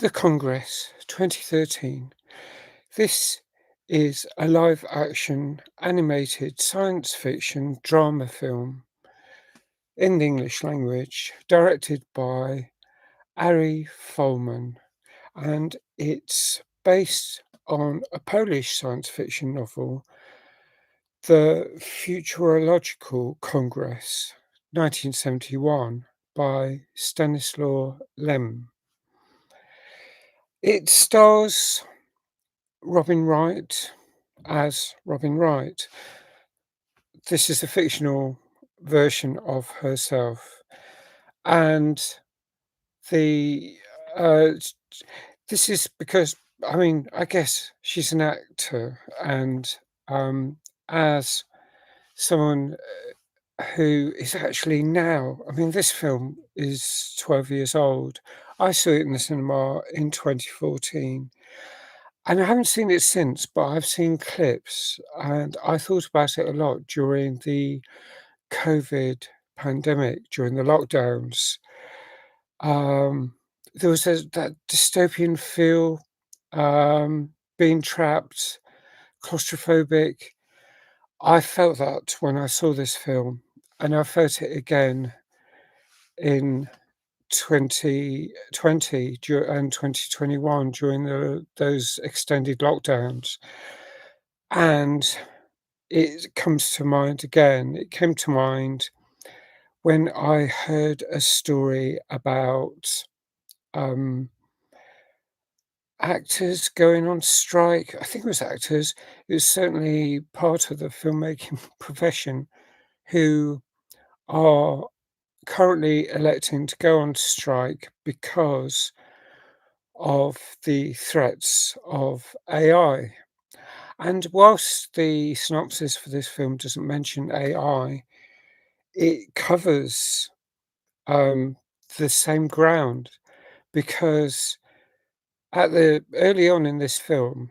The Congress, 2013. This is a live action animated science fiction drama film in the English language, directed by Ari Folman, and it's based on a Polish science fiction novel, The Futurological Congress, 1971, by Stanislaw Lem. It stars Robin Wright as Robin Wright. This is a fictional version of herself, and the s this is because, I mean, I guess she's an actor, and, as someone who is actually now, I mean, this film is 12 years old. I saw it in the cinema in 2014. And I haven't seen it since, but I've seen clips, and I thought about it a lot during the COVID pandemic, during the lockdowns. Um, there was that dystopian feel, being trapped, claustrophobic. I felt that when I saw this film, and I felt it again in 2020 and 2021 during those extended lockdowns. And it comes to mind again. It came to mind when I heard a story about, um, actors going on strike. I think it was actors. It was certainly part of the filmmaking profession who are currently electing to go on strike because of the threats of AI. And whilst the synopsis for this film doesn't mention AI, it covers, um, the same ground, because at the early on in this film,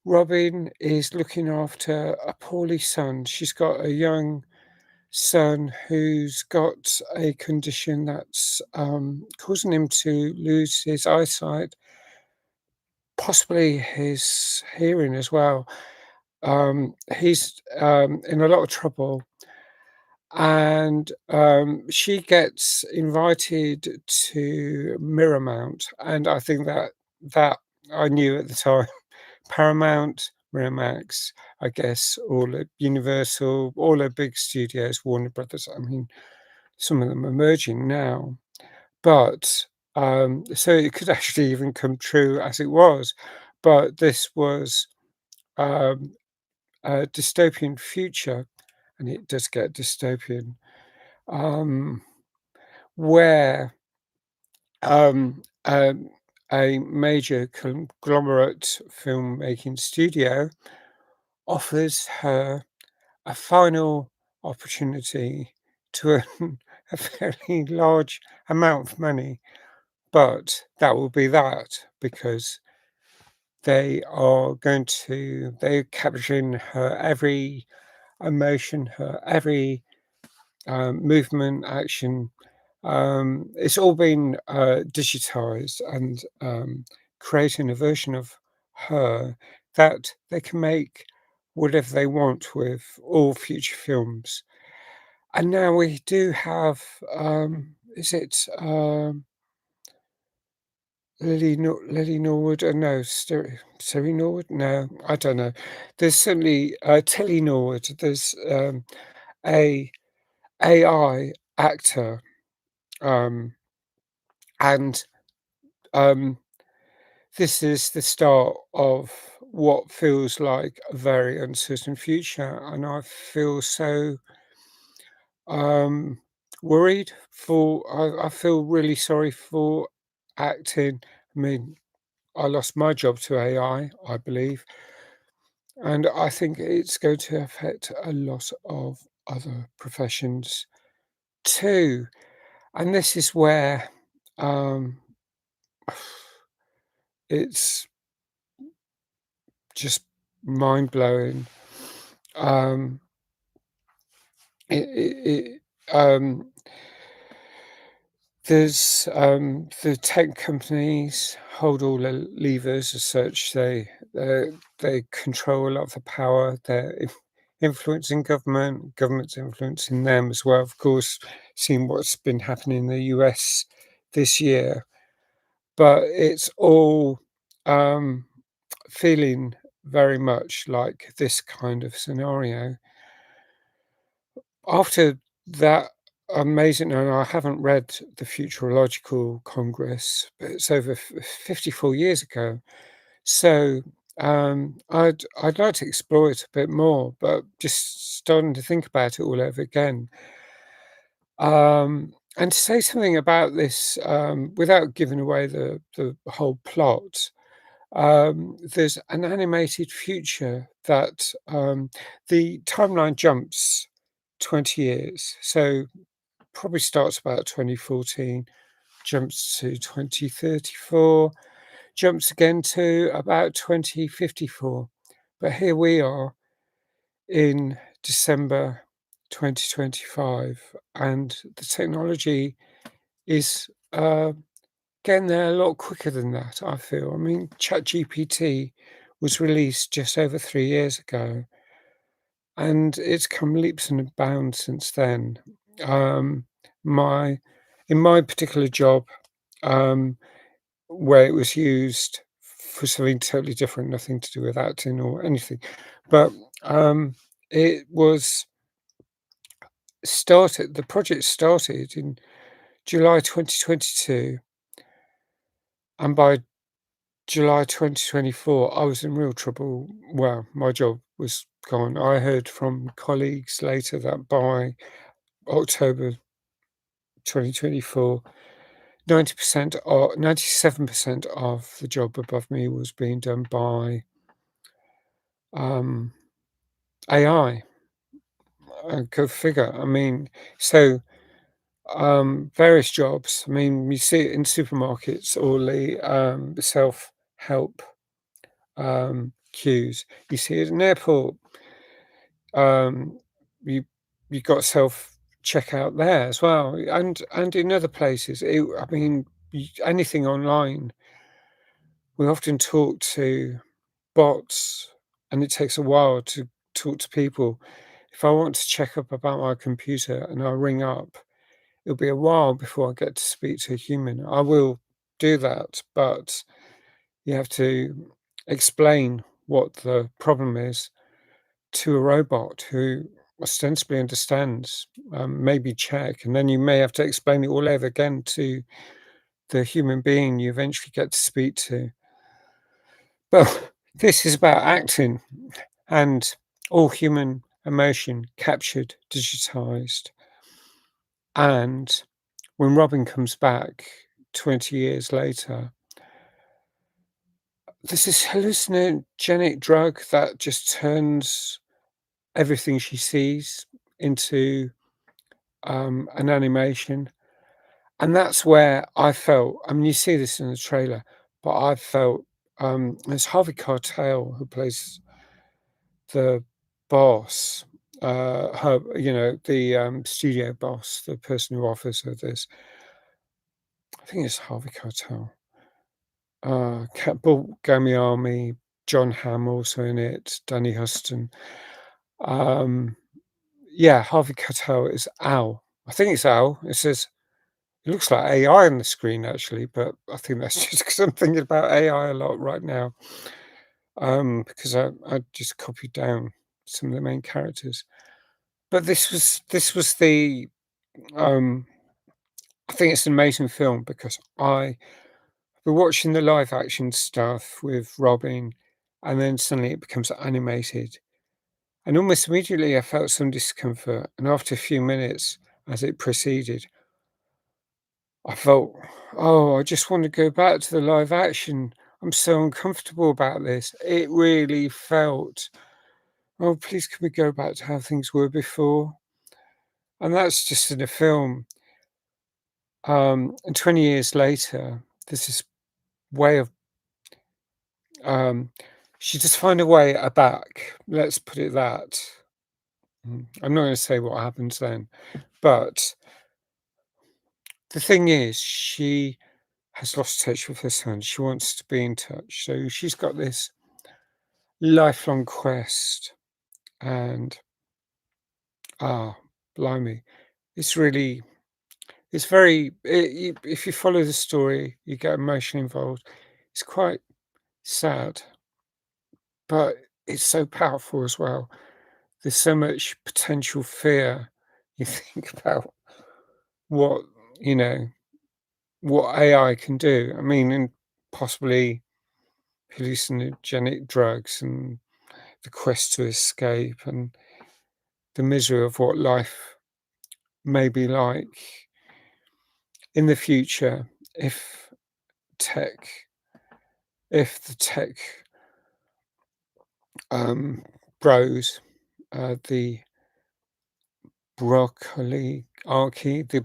Robin is looking after a poorly son. She's got a young son who's got a condition that's, causing him to lose his eyesight, possibly his hearing as well. He's, in a lot of trouble, and, she gets invited to Mirrormount, and I think that I knew at the time. Paramount, Miramax, I guess, all the Universal, all the big studios, Warner Brothers, I mean, some of them are merging now, but, so it could actually even come true as it was, but this was, um, a dystopian future, and it does get dystopian, um, where, a major conglomerate filmmaking studio offers her a final opportunity to earn a fairly large amount of money, but that will be that, because they're capturing her every emotion, her every, movement, action. It's all been, digitized, and, creating a version of her that they can make whatever they want with all future films. And now we do have, is it, Lily Norwood? No, Siri Norwood? No, I don't know. There's certainly, Tilly Norwood. There's, a AI actor, um, and, um, this is the start of what feels like a very uncertain future, and I feel so, um, worried for I feel really sorry for acting. I mean, I lost my job to AI, I believe, and I think it's going to affect a lot of other professions too. And this is where, um, it's just mind-blowing. Um, it, it, it, um, There's the tech companies hold all the levers as such. They control a lot of the power. They're influencing government, government's influencing them as well. Of course, seeing what's been happening in the US this year, but it's all um, feeling very much like this kind of scenario. After that amazing, and I haven't read the Futurological Congress, but it's over 54 years ago. So I'd like to explore it a bit more, but just starting to think about it all over again. And to say something about this without giving away the whole plot, there's an animated future that the timeline jumps 20 years. So probably starts about 2014, jumps to 2034, jumps again to about 2054. But here we are in December 2025, and the technology is getting there a lot quicker than that, I feel. I mean, ChatGPT was released just over 3 years ago, and it's come leaps and bounds since then. Um, my in my particular job, um, where it was used for something totally different, nothing to do with acting or anything, but it was started. The project started in July 2022, and by July 2024, I was in real trouble. Well, my job was gone. I heard from colleagues later that by October 2024, 90% or 97% of the job above me was being done by um, AI. Go figure. I mean, so various jobs. I mean, you see it in supermarkets or the self-help queues. You see it in airport. Um, you you got self checkout there as well, and in other places. I mean, anything online. We often talk to bots, and it takes a while to talk to people. If I want to check up about my computer and I ring up, it'll be a while before I get to speak to a human. I will do that, but you have to explain what the problem is to a robot who ostensibly understands, maybe check, and then you may have to explain it all over again to the human being you eventually get to speak to. But this is about acting and all human emotion captured, digitized. And when Robin comes back 20 years later, there's this hallucinogenic drug that just turns everything she sees into an animation. And that's where I felt, I mean, you see this in the trailer, but I felt there's Harvey Keitel who plays the boss, her, the studio boss, the person who offers her this. I think it's Harvey Keitel. Paul Gamiami, John Hamm also in it, Danny Huston. Um, yeah, Harvey Keitel is Al. I think it's Al. It looks like AI on the screen actually, but I think that's just because 'cause I'm thinking about AI a lot right now, because I just copied down some of the main characters. But this was um I think it's an amazing film because I we're watching the live action stuff with Robin, and then suddenly it becomes animated. And almost immediately I felt some discomfort, and after a few minutes, as it proceeded, I felt, "Oh, I just want to go back to the live action. I'm so uncomfortable about this." It really felt, "Oh, please can we go back to how things were before?" And that's just in a film. And 20 years later, there's this way of, um, she just find a way back. Let's put it that. I'm not going to say what happens then, but the thing is, she has lost touch with her son. She wants to be in touch. So she's got this lifelong quest, and ah, blimey, it's really, it's very, if you follow the story, you get emotionally involved. It's quite sad, but it's so powerful as well. There's so much potential fear. You think about what, you know, what AI can do. I mean, and possibly hallucinogenic drugs and the quest to escape and the misery of what life may be like in the future if tech, if the tech grows, the broccoliarchy, the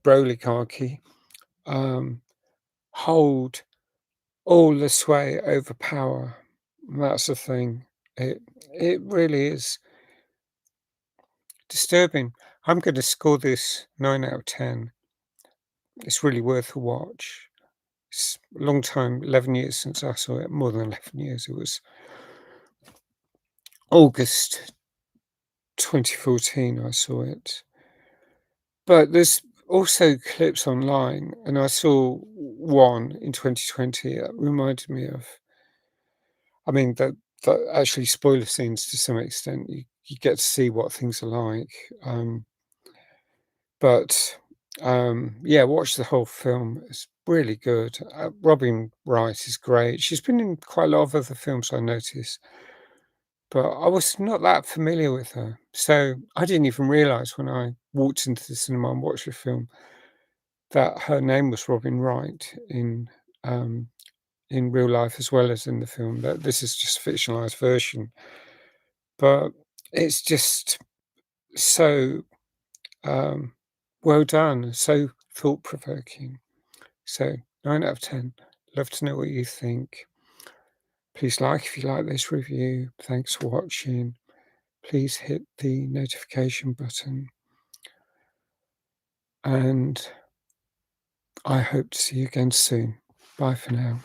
broligarchy, um, hold all the sway over power. That's the thing. It it really is disturbing. I'm going to score this 9 out of 10. It's really worth a watch. It's a long time, 11 years since I saw it, more than 11 years. It was August 2014 I saw it. But there's also clips online, and I saw one in 2020 that reminded me of, I mean, that actually spoiler scenes to some extent. You get to see what things are like. But yeah, watch the whole film. It's really good. Robin Wright is great. She's been in quite a lot of other films I noticed, but I was not that familiar with her. So I didn't even realize when I walked into the cinema and watched the film that her name was Robin Wright um, in real life as well as in the film. That this is just a fictionalized version, but it's just so um, well done, so thought provoking. So 9 out of 10. Love to know what you think. Please like if you like this review. Thanks for watching. Please hit the notification button, and I hope to see you again soon. Bye for now.